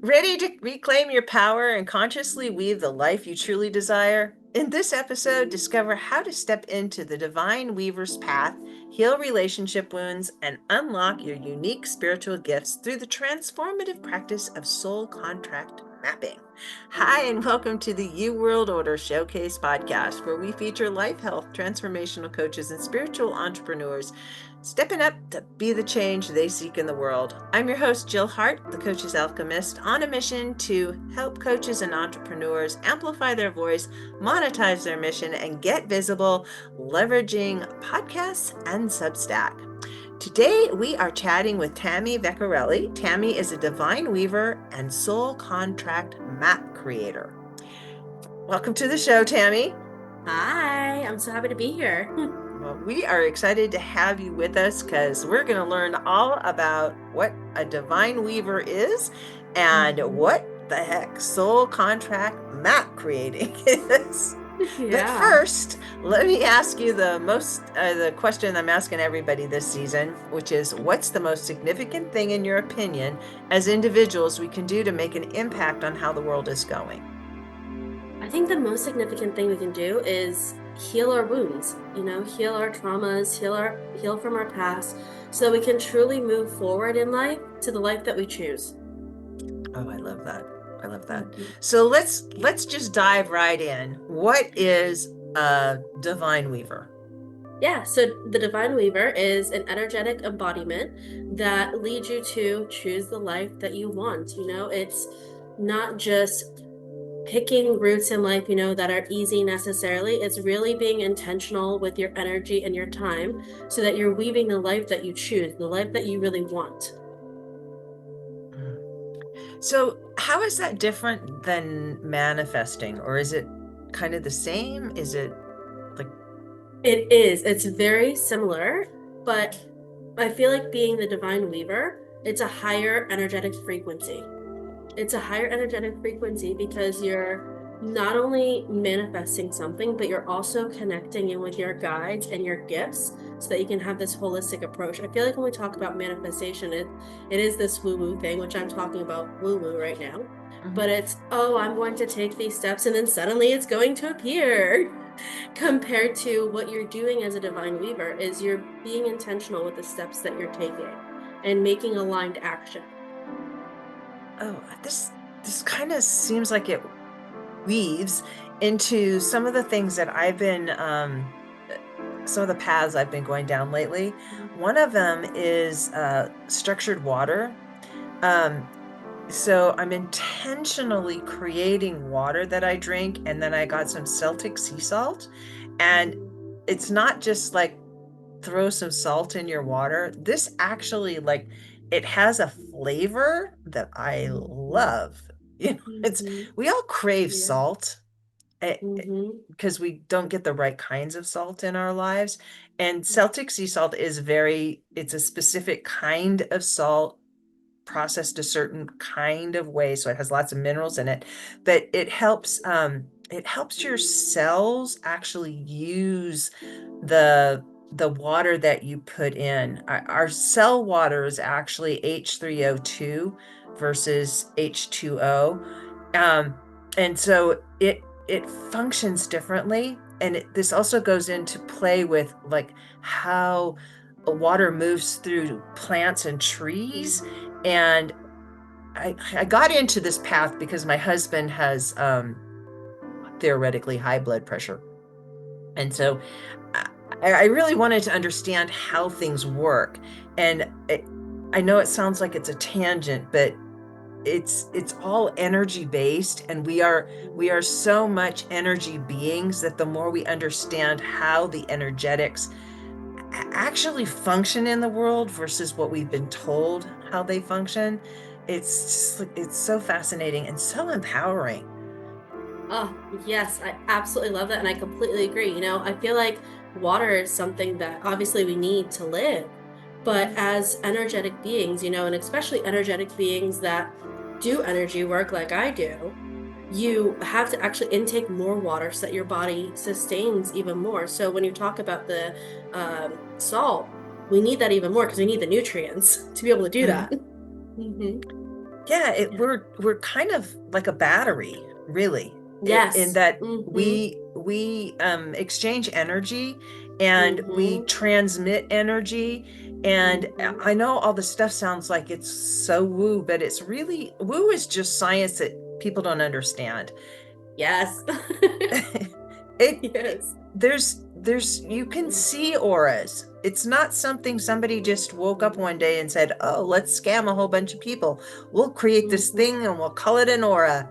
Ready to reclaim your power and consciously weave the life you truly desire? In this episode, discover how to step into the divine weaver's path, heal relationship wounds, and unlock your unique spiritual gifts through the transformative practice of soul contract mapping. Hi, and welcome to the You World Order Showcase podcast, where we feature life, health, transformational coaches, and spiritual entrepreneurs stepping up to be the change they seek in the world. I'm your host, Jill Hart, the Coach's Alchemist, on a mission to help coaches and entrepreneurs amplify their voice, monetize their mission, and get visible, leveraging podcasts and Substack. Today, we are chatting with Tammie Vaccarelli. Tammie is a divine weaver and soul contract map creator. Welcome to the show, Tammie. Hi, I'm so happy to be here. Well, we are excited to have you with us because we're going to learn all about what a divine weaver is and what the heck soul contract map creating is. But Yeah. first, let me ask you the question I'm asking everybody this season, which is, what's the most significant thing in your opinion as individuals we can do to make an impact on how the world is going? I think the most significant thing we can do is heal our wounds, heal our traumas, heal from our past so that we can truly move forward in life to the life that we choose. Oh, I love that. I love that. Mhm. So let's just dive right in. What is a divine weaver? Yeah, so the Divine Weaver is an energetic embodiment that leads you to choose the life that you want. It's not just picking routes in life, that are easy necessarily. It's really being intentional with your energy and your time so that you're weaving the life that you choose, the life that you really want. So, how is that different than manifesting, or is it kind of the same? Is it like, It is. It's very similar, but I feel like being the Divine Weaver, it's a higher energetic frequency. It's a higher energetic frequency because you're not only manifesting something, but you're also connecting in with your guides and your gifts so that you can have this holistic approach. I feel like when we talk about manifestation, it is this woo-woo thing, which I'm talking about woo-woo right now. But mhm. it's, oh, I'm going to take these steps and then suddenly it's going to appear. Compared to what you're doing as a divine weaver is you're being intentional with the steps that you're taking and making aligned action. Oh, this kind of seems like it weaves into some of the things that some of the paths I've been going down lately. One of them is structured water. Um, So I'm intentionally creating water that I drink, and then I got some Celtic sea salt. And it's not just like throw some salt in your water. This actually like it has a flavor that I love. It's Mhm. we all crave Yeah. salt Mhm. because we don't get the right kinds of salt in our lives. And Celtic sea salt it's a specific kind of salt processed a certain kind of way, so it has lots of minerals in it, but it helps your cells actually use the water that you put in. Our cell water is actually H3O2 versus H2O, um, and so it functions differently. And this also goes into play with like how water moves through plants and trees. And I got into this path because my husband has theoretically high blood pressure. And so I, I really wanted to understand how things work. And I know it sounds like it's a tangent, but it's all energy based, and we are so much energy beings that the more we understand how the energetics actually function in the world versus what we've been told how they function, it's just like it's so fascinating and so empowering. Oh, yes, I absolutely love that. And I completely agree. I feel like water is something that obviously we need to live. But Mhm. as energetic beings, and especially energetic beings that do energy work like I do, you have to actually intake more water so that your body sustains even more. So when you talk about the salt, we need that even more because we need the nutrients to be able to do that. Mhm. Hmm. Yeah, Yeah. we're kind of like a battery, really, in Yes. that Mm-hmm. we exchange energy and we Mm-hmm. transmit energy. And Mm-hmm. I know all the stuff sounds like it's so woo, but it's really woo is just science that people don't understand. Yes. it Yes. there's you can see auras. It's not something somebody just woke up one day and said, oh, let's scam a whole bunch of people, we'll create this Mm-hmm. thing and we'll call it an aura.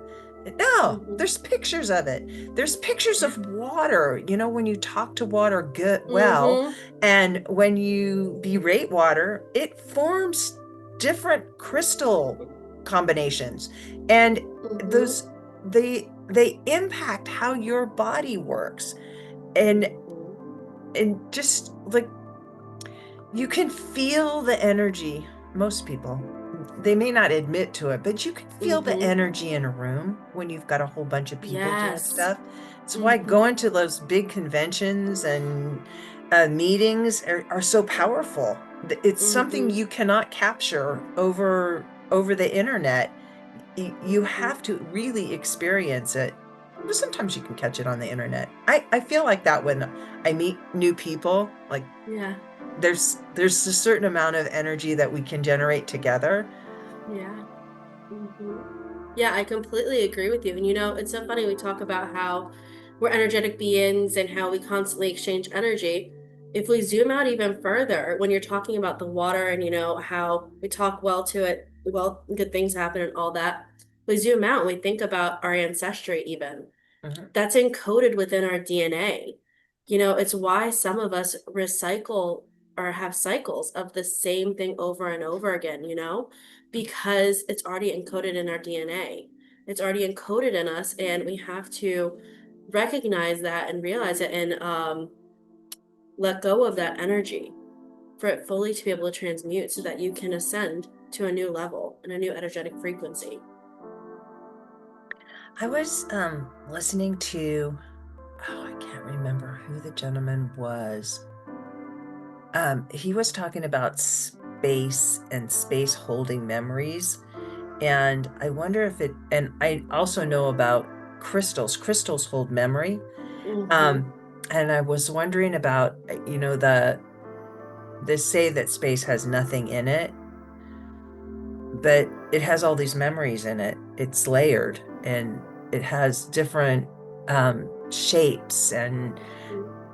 No, Mm-hmm. there's pictures of it. There's pictures Yeah. of water, when you talk to water good well, Mm-hmm. and when you berate water, it forms different crystal combinations. And Mm-hmm. those they impact how your body works. and Mm-hmm. and just like you can feel the energy. Most people, they may not admit to it, but you can feel the Mm-hmm. energy in a room when you've got a whole bunch of people doing Yes. stuff. It's why Mm-hmm. going to those big conventions and meetings are so powerful. It's something Mm-hmm. you cannot capture over the internet. You Mm-hmm. have to really experience it. But sometimes you can catch it on the internet. I feel like that when I meet new people, like Yeah. there's a certain amount of energy that we can generate together. Yeah. Mm-hmm. Yeah, I completely agree with you. And it's so funny we talk about how we're energetic beings and how we constantly exchange energy. If we zoom out even further, when you're talking about the water and how we talk well to it, well, good things happen and all that. We zoom out and we think about our ancestry even. Mhm. That's encoded within our DNA. It's why some of us recycle or have cycles of the same thing over and over again, because it's already encoded in our DNA. It's already encoded in us, and we have to recognize that and realize it and let go of that energy for it fully to be able to transmute so that you can ascend to a new level and a new energetic frequency. I was listening to, oh, I can't remember who the gentleman was. He was talking about space and space holding memories. And I wonder if it, and I also know about crystals. Crystals hold memory. Mm-hmm. Um, and I was wondering about, they say that space has nothing in it, but it has all these memories in it. It's layered and it has different shapes and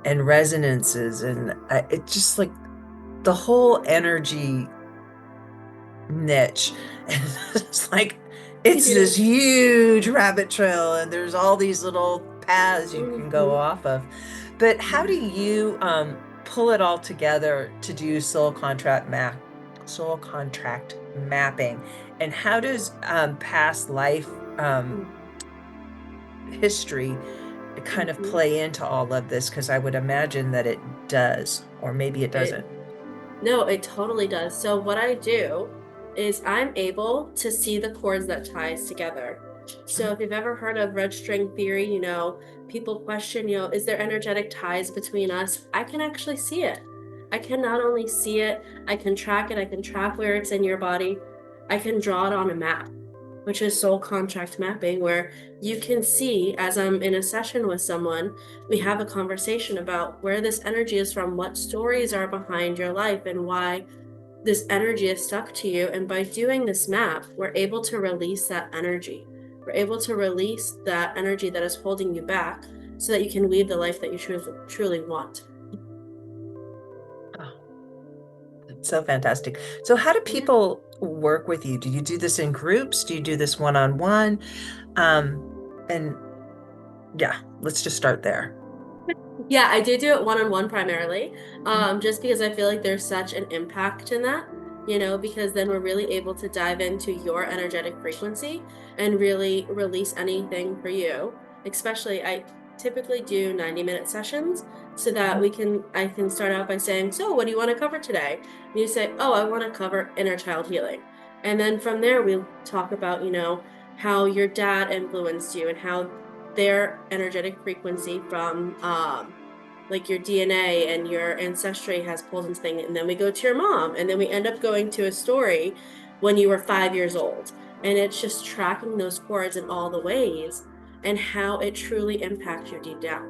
resonances, and it's just like the whole energy niche. And it's like it's this Yes. huge rabbit trail, and there's all these little paths you can go Mm-hmm. off of. But how do Yeah. you pull it all together to do soul contract mapping? And how does past life history kind of Mm-hmm. play into all of this? Because I would imagine that it does, or maybe it It doesn't. No, it totally does. So what I do is I'm able to see the cords that ties together. So Mhm. if you've ever heard of red string theory, people question, is there energetic ties between us? I can actually see it. I can not only see it, I can track it, I can track where it's in your body. I can draw it on a map, which is soul contract mapping, where you can see as I'm in a session with someone, we have a conversation about where this energy is from, what stories are behind your life, and why this energy is stuck to you. And by doing this map, we're able to release that energy. We're able to release that energy that is holding you back so that you can live the life that you truly want. Oh, it's so fantastic. So, how do Yeah. people work with you? Do you do this in groups? Do you do this one-on-one? Um, and yeah, let's just start there. Yeah, I do it one-on-one primarily, Mhm. just because I feel like there's such an impact in that, because then we're really able to dive into your energetic frequency and really release anything for you. Especially, I typically do 90-minute sessions so that Mhm. I can start out by saying, so what do you want to cover today? And you say, oh, I want to cover inner child healing. And then from there, we'll talk about, how your dad influenced you and how their energetic frequency from like your DNA and your ancestry has pulled into things. And then we go to your mom, and then we end up going to a story when you were 5 years old. And it's just tracking those chords in all the ways and how it truly impacts you deep down.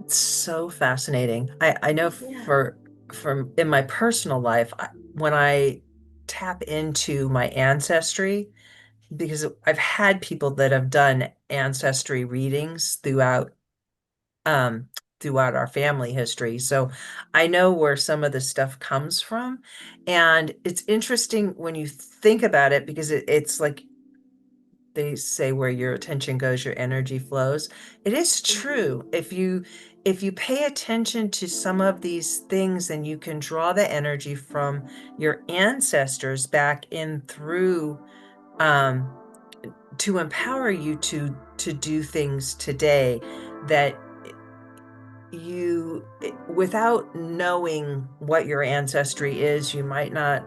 It's so fascinating. I know Yeah. for from in my personal life, when I tap into my ancestry, because I've had people that have done ancestry readings um throughout our family history. So I know where some of the stuff comes from. And it's interesting when you think about it because it's like they say where your attention goes, your energy flows. It is Mm-hmm. true. If you pay attention to some of these things, then you can draw the energy from your ancestors back in through um to empower you to do things today that without knowing what your ancestry is, you might not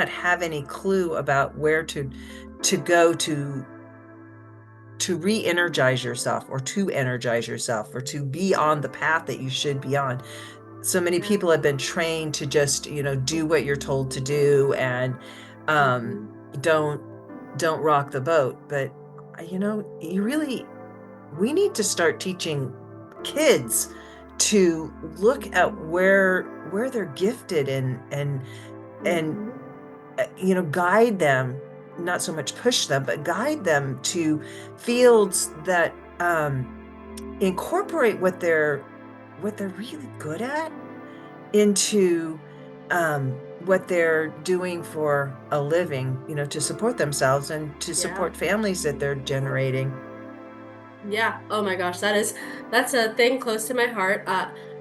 have any clue about where to go to re-energize yourself or to energize yourself or to be on the path that you should be on. So many Yeah. people have been trained to just, do what you're told to do and um Mm-hmm. don't don't rock the boat. But you really we need to start teaching kids to look at where they're gifted and Mm-hmm. guide them, not so much push them, but guide them to fields that incorporate what they're really good at into what they're doing for a living, to support themselves and to Yeah. support families that they're generating. Yeah. Oh my gosh, that's a thing close to my heart.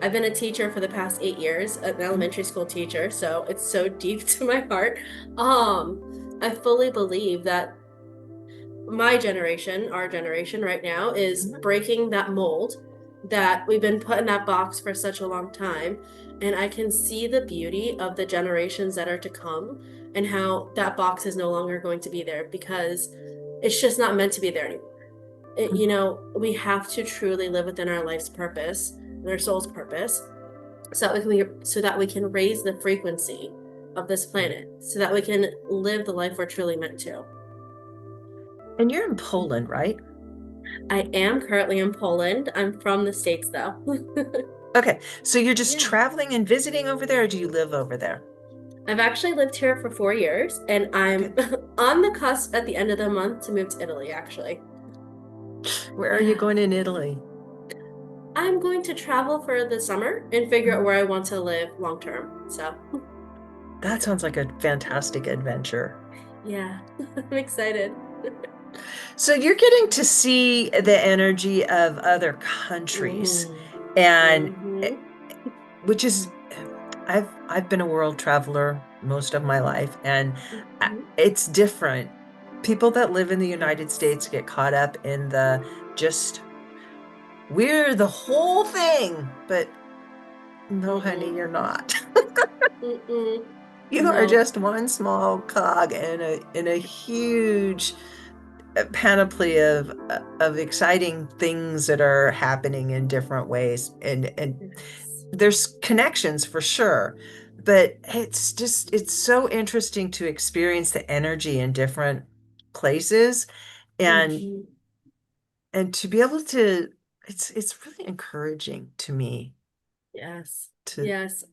I've been a teacher for the past 8 years, an Mhm, elementary school teacher, so it's so deep to my heart. Um, I fully believe that my generation, our generation right now, is mhm, breaking that mold that we've been put in that box for such a long time. And I can see the beauty of the generations that are to come and how that box is no longer going to be there because it's just not meant to be there anymore. We have to truly live within our life's purpose and our soul's purpose so that we can raise the frequency of this planet so that we can live the life we're truly meant to. and you're in Poland, right? I am currently in Poland. I'm from the States though. Okay, so you're just Yeah. traveling and visiting over there, or do you live over there? I've actually lived here for 4 years and I'm Okay, on the cusp at the end of the month to move to Italy, actually. where are you Yeah. going in Italy? I'm going to travel for the summer and figure out Mhm. where I want to live long term. So, That sounds like a fantastic adventure. yeah, I'm excited. So you're getting to see the energy of other countries, Mm-hmm. and Mm-hmm. which is I've been a world traveler most of my life, and Mm-hmm. it's different. People that live in the United Yes. States get caught up in the just we're the whole thing, but no, honey, Mm-mm. you're not. Mm-mm. You are No. just one small cog in a huge panoply of exciting things that are happening in different ways, and Yes. there's connections for sure, but it's so interesting to experience the energy in different places and Mm-hmm. and to be able to it's really encouraging to me Yes. to Yes.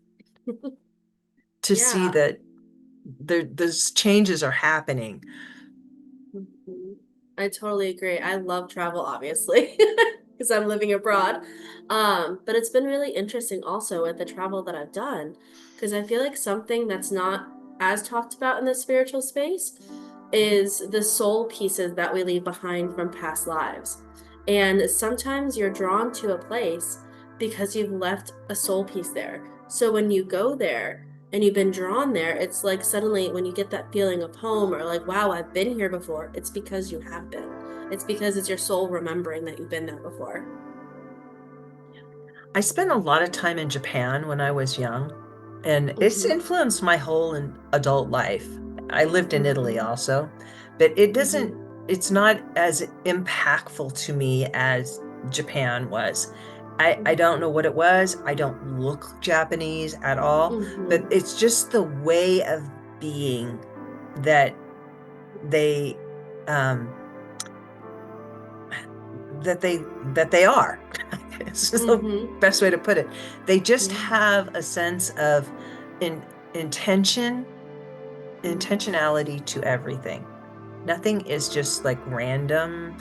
to see Yeah. that those changes are happening. Mhm. I totally agree. I love travel, obviously, because I'm living abroad. But it's been really interesting also with the travel that I've done, because I feel like something that's not as talked about in the spiritual space is the soul pieces that we leave behind from past lives. And sometimes you're drawn to a place because you've left a soul piece there. So when you go there, and you've been drawn there, it's like suddenly when you get that feeling of home or like, wow, I've been here before, it's because you have been. It's because it's your soul remembering that you've been there before. I spent a lot of time in Japan when I was young, and it's Mm-hmm. influenced my whole adult life. I lived in Italy Mm-hmm. also, but it's Mm-hmm. not as impactful to me as Japan was. I don't know what it was. I don't look Japanese at all, but Mm-hmm. it's just the way of being that they um that they are. It's just the Mm-hmm. best way to put it. They just Yeah. have a sense of intention, Mm-hmm. intentionality to everything. Nothing is just like random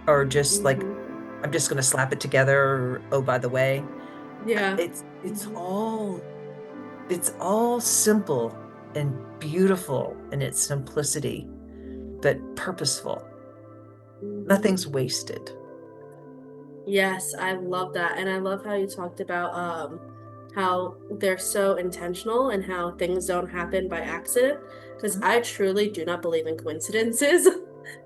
or just like Mm-hmm. I'm just going to slap it together. Or, oh, by the way, Yeah. it's Mm-hmm. all simple and beautiful in its simplicity, but purposeful. Mm-hmm. Nothing's wasted. Yes, I love that. And I love how you talked about how they're so intentional and how things don't happen by accident. Because Mhm. I truly do not believe in coincidences.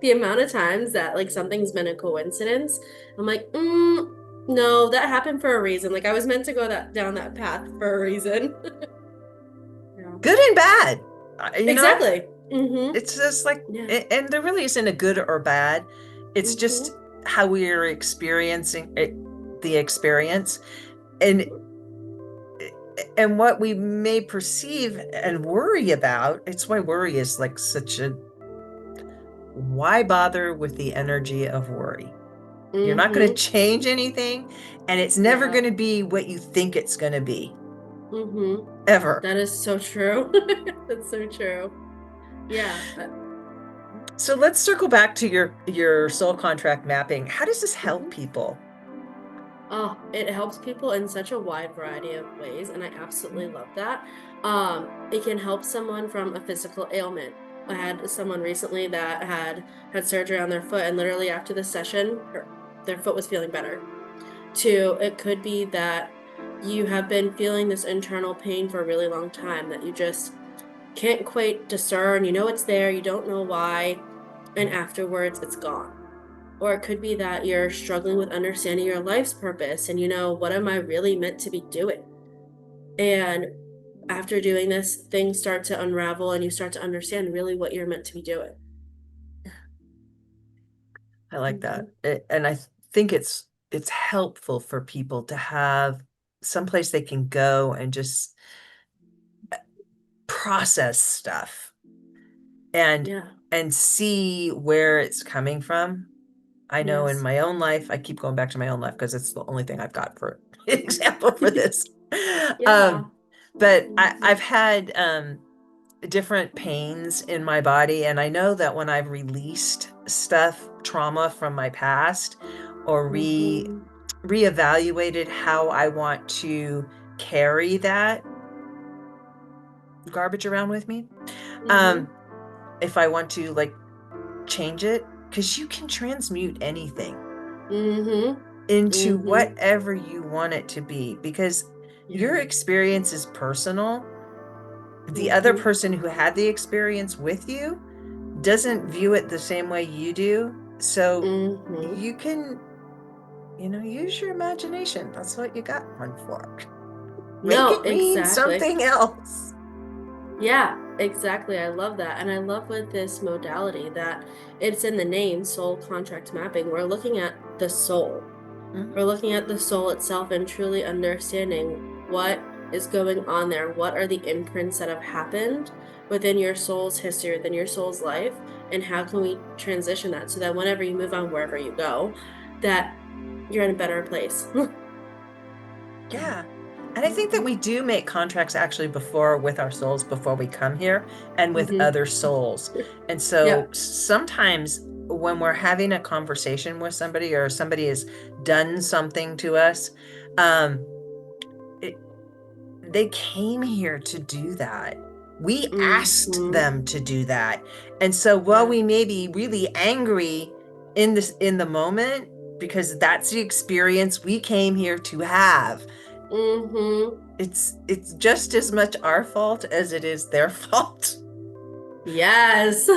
The amount of times that like something's been a coincidence, I'm like, no, that happened for a reason. Like I was meant to go that down that path for a reason. Yeah. Good and bad. You know, Exactly. Mm-hmm. it's just like, Yeah. and there really isn't a good or bad. It's just Mm-hmm. how we are experiencing it, the experience, and what we may perceive and worry about. It's why worry is like such a why bother with the energy of worry? You're not going to Mm-hmm. change anything, and it's never Yeah. going to be what you think it's going to be, Mm-hmm. ever. That is so true. That's so true. Yeah. So let's circle back to your soul contract mapping. How does this help Mhm. people? Oh, it helps people in such a wide variety of ways, and I absolutely love that. It can help someone from a physical ailment. I had someone recently that had surgery on their foot, and literally after the session, their foot was feeling better. Two, it could be that you have been feeling this internal pain for a really long time that you just can't quite discern. You know it's there, you don't know why, and afterwards it's gone. Or it could be that you're struggling with understanding your life's purpose and what am I really meant to be doing? And after doing this, things start to unravel and you start to understand really what you're meant to be doing. I like Hmm. that. And I think it's helpful for people to have someplace they can go and just process stuff and Yeah. see where it's coming from. I know in Yes. my own life, I keep going back to my own life because it's the only thing I've got for example for this. Yeah. Um, but Hmm. I've had different pains in my body, and I know that when I've released stuff, trauma from my past, or Hmm. reevaluated how I want to carry that garbage around with me, Hmm. um, if I want to like change it, because you can transmute anything Hmm. into Hmm. whatever you want it to be, because Yeah. your experience is personal. The other Hmm. person who had the experience with you doesn't view it the same way you do. So Hmm. you can, use your imagination. That's what you got one for. Make No, it mean exactly. something else. Yeah, exactly. I love that. And I love with this modality that it's in the name, soul contract mapping. We're looking at the soul. Mhm. We're looking at the soul itself and truly understanding what is going on there. What are the imprints that have happened within your soul's history, within your soul's life? And how can we transition that so that whenever you move on, wherever you go, that you're in a better place? Yeah. And I think that Hmm. we do make contracts actually before with our souls before we come here and with Hmm. other souls. And so Yep. sometimes when we're having a conversation with somebody or somebody has done something to us, um, it, they came here to do that. We asked Hmm. them to do that. And so while Yeah. we may be really angry in the moment, because that's the experience we came here to have, Hmm. it's just as much our fault as it is their fault. Yes.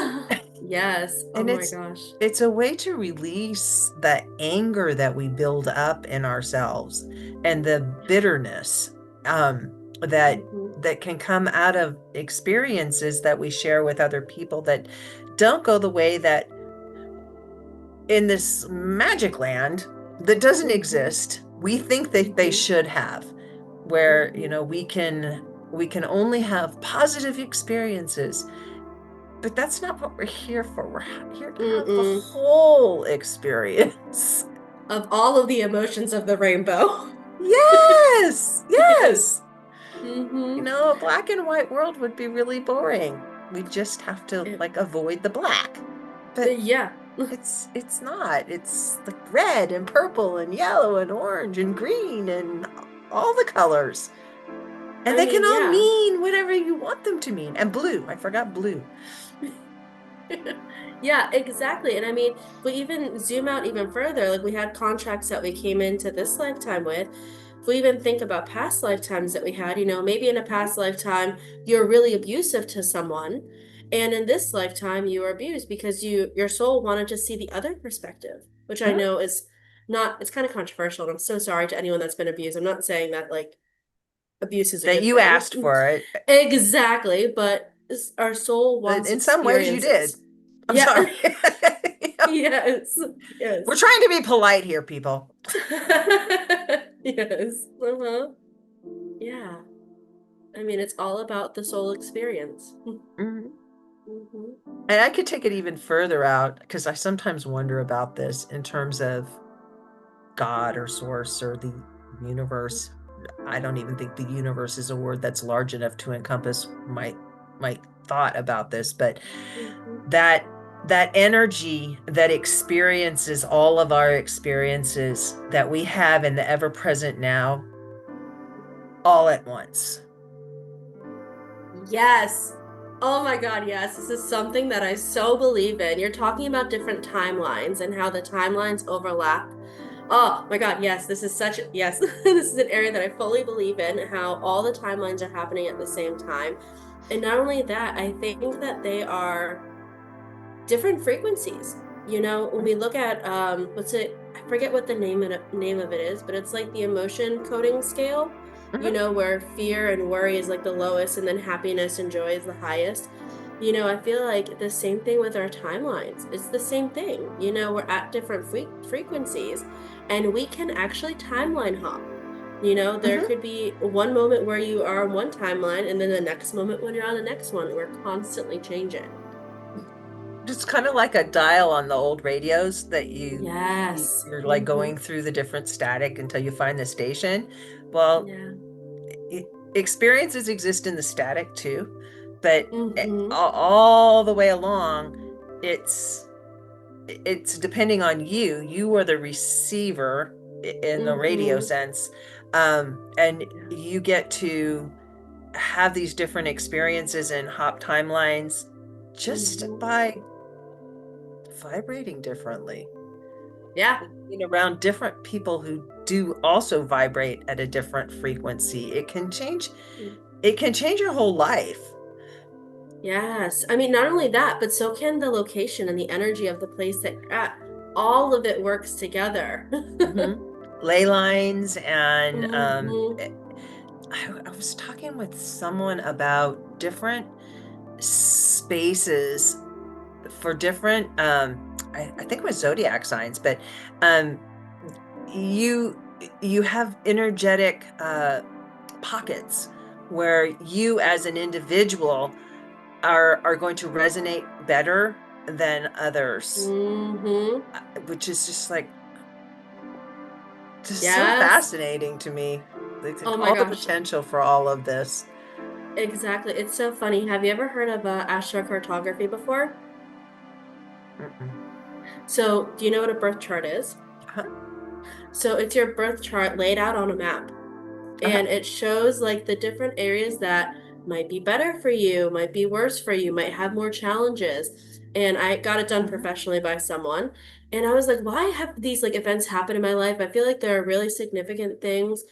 Yes. Oh And my gosh. it's a way to release the anger that we build up in ourselves and the bitterness that Hmm. can come out of experiences that we share with other people that don't go the way that in this magic land that doesn't Hmm. exist. we think that they should have, where, you know, we can only have positive experiences. But that's not what we're here for. We're here to have the Mm-mm. whole experience. Of all of the emotions of the rainbow. Yes, Yes. yes. You Mm-hmm. know, a black and white world would be really boring. We just have to like avoid the black. But Yeah. it's not. It's like red and purple and yellow and orange and green and all the colors. And I they can mean, all yeah. mean whatever you want them to mean. And blue. I forgot blue. Yeah, exactly. And I mean, we even zoom out even further, like we had contracts that we came into this lifetime with. If we even think about past lifetimes that we had, maybe in a past lifetime you're really abusive to someone, and in this lifetime you were abused because your soul wanted to see the other perspective, which I Mhm. know is not, it's kind of controversial, and I'm so sorry to anyone that's been abused. I'm not saying that like abuse is a That good you thing. asked for it. Exactly, but our soul But wants in some ways you did. experiences. I'm Yeah. sorry. You know, Yes. we're Yes. trying to be polite here, people. Yes. Uh-huh. Yeah. I mean, it's all about the soul experience. Mhm. Hmm. And I could take it even further out because I sometimes wonder about this in terms of God or source or the universe. I don't even think the universe is a word that's large enough to encompass my thought about this, but Hmm. that that energy that experiences all of our experiences that we have in the ever present now all at once. Yes. Oh my God, yes. This is something that I so believe in. You're talking about different timelines and how the timelines overlap. Oh my God, yes. Yes. This is an area that I fully believe in, how all the timelines are happening at the same time. And not only that, I think that they are different frequencies. When we look at what's it? I forget what the name of it is, but it's like the emotion coding scale. Mhm. Where fear and worry is like the lowest, and then happiness and joy is the highest. I feel like the same thing with our timelines. It's the same thing. We're at different frequencies, and we can actually timeline hop. There Mhm. could be one moment where you are on one timeline, and then the next moment when you're on the next one. We're constantly changing. It's kind of like a dial on the old radios that Yes. you're like Mm-hmm. going through the different static until you find the station. Well, Yeah. experiences exist in the static too, but Mm-hmm. all the way along, it's it's depending on you. You are the receiver in the radio Mm-hmm. sense, and Yeah. you get to have these different experiences and hop timelines just Mm-hmm. by vibrating differently, Yeah. being around different people who do also vibrate at a different frequency. It can change your whole life. Yes. I mean, not only that, but so can the location and the energy of the place that you're at. All of it works together. Hmm. Ley lines and Mm-hmm. I was talking with someone about different spaces for different I think it was zodiac signs, but um you you have energetic pockets where you as an individual are going to resonate better than others, Mm-hmm. which is just so Yes. fascinating to me. Oh my All the gosh. potential for all of this. Exactly. It's so funny. Have you ever heard of astrocartography before? Mm-mm. So, do you know what a birth chart is? Uh-huh. So, it's your birth chart laid out on a map. Uh-huh. And it shows like the different areas that might be better for you, might be worse for you, might have more challenges. And I got it done Mhm. professionally by someone. And I was like, why have these like events happen in my life? I feel like there are really significant things.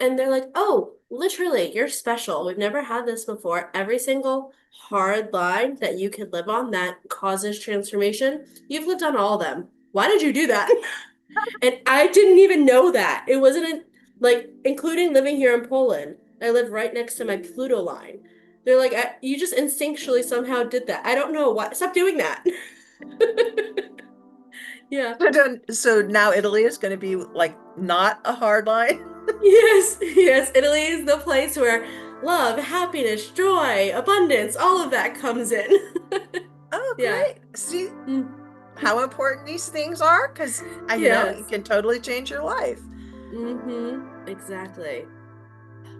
And they're like, oh, literally, you're special. We've never had this before. Every single hard line that you could live on that causes transformation, you've lived on all of them. Why did you do that? And I didn't even know that. It wasn't like, including living here in Poland. I live right next to my Pluto line. They're like, you just instinctually somehow did that. I don't know why. Stop doing that. Yeah. So now Italy is going to be like not a hard line. Yes, yes. Italy is the place where love, happiness, joy, abundance, all of that comes in. Oh, Yeah. great. See Mm. how important these things are? Because, it Yes. can totally change your life. Exactly.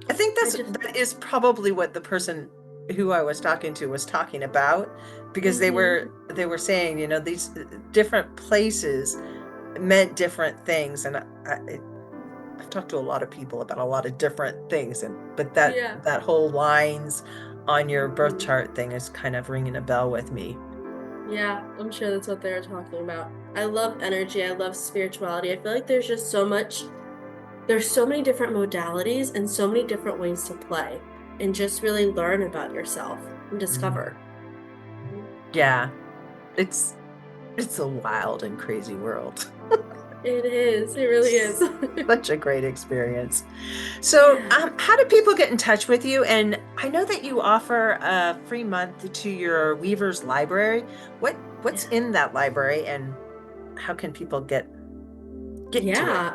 I think I just, that is probably what the person who I was talking to was talking about, because mm-hmm. they were saying, these different places meant different things, and I've talked to a lot of people about a lot of different things, and but Yeah. that whole lines on your birth Hmm. chart thing is kind of ringing a bell with me. Yeah, I'm sure that's what they were talking about. I love energy. I love spirituality. I feel like there's just so much, there's so many different modalities and so many different ways to play and just really learn about yourself and Mhm. discover. Yeah, it's it's a wild and crazy world. It is. It really is. Such a great experience. So, Yeah. how do people get in touch with you? And I know that you offer a free month to your Weaver's library. What's Yeah. in that library, and how can people get to it? Yeah.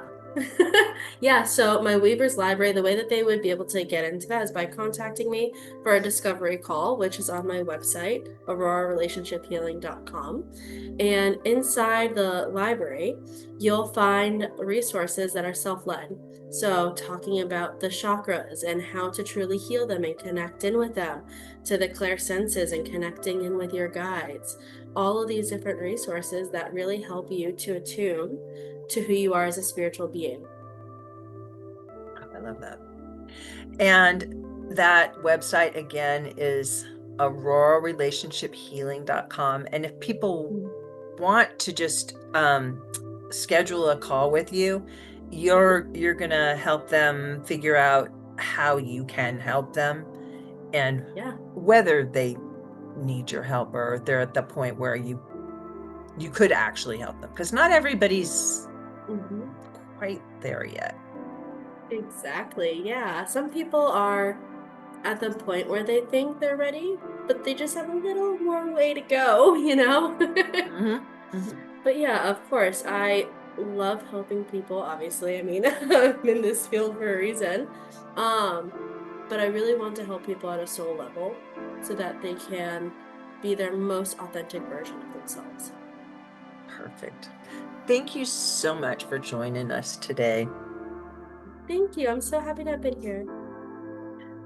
Yeah, so my Weaver's Library, the way that they would be able to get into that is by contacting me for a discovery call, which is on my website, aurorarelationshiphealing.com. And inside the library, you'll find resources that are self-led. So, talking about the chakras and how to truly heal them and connect in with them, to the clear senses and connecting in with your guides. All of these different resources that really help you to attune to who you are as a spiritual being. I love that. And that website again is aurorarelationshiphealing.com. And if people Mm. want to just schedule a call with you, Yeah, you're gonna help them figure out how you can help them, and yeah. whether they need your help, or if they're at the point where you could actually help them, because not everybody's Hmm. quite there yet. Exactly. Yeah. Some people are at the point where they think they're ready, but they just have a little more way to go, you know? Hmm. Hmm. But yeah, of course, I love helping people, obviously. I mean, I'm in this field for a reason. Um, but I really want to help people at a soul level so that they can be their most authentic version of themselves. Perfect. Thank you so much for joining us today. Thank you. I'm so happy to have been here.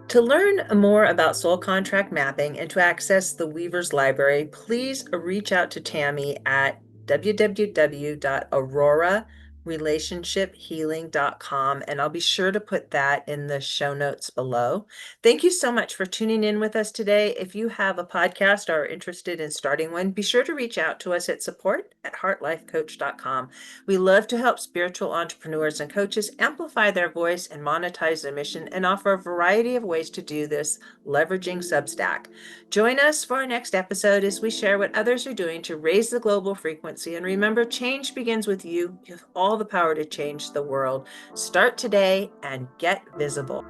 To learn more about soul contract mapping and to access the Weaver's Library, please reach out to Tammie at www.aurorarelationshiphealing.com, and I'll be sure to put that in the show notes below. Thank you so much for tuning in with us today. If you have a podcast or are interested in starting one, be sure to reach out to us at support@heartlifecoach.com. We love to help spiritual entrepreneurs and coaches amplify their voice and monetize their mission, and offer a variety of ways to do this, leveraging Substack. Join us for our next episode as we share what others are doing to raise the global frequency. And remember, change begins with you. You have all the power to change the world. Start today and get visible.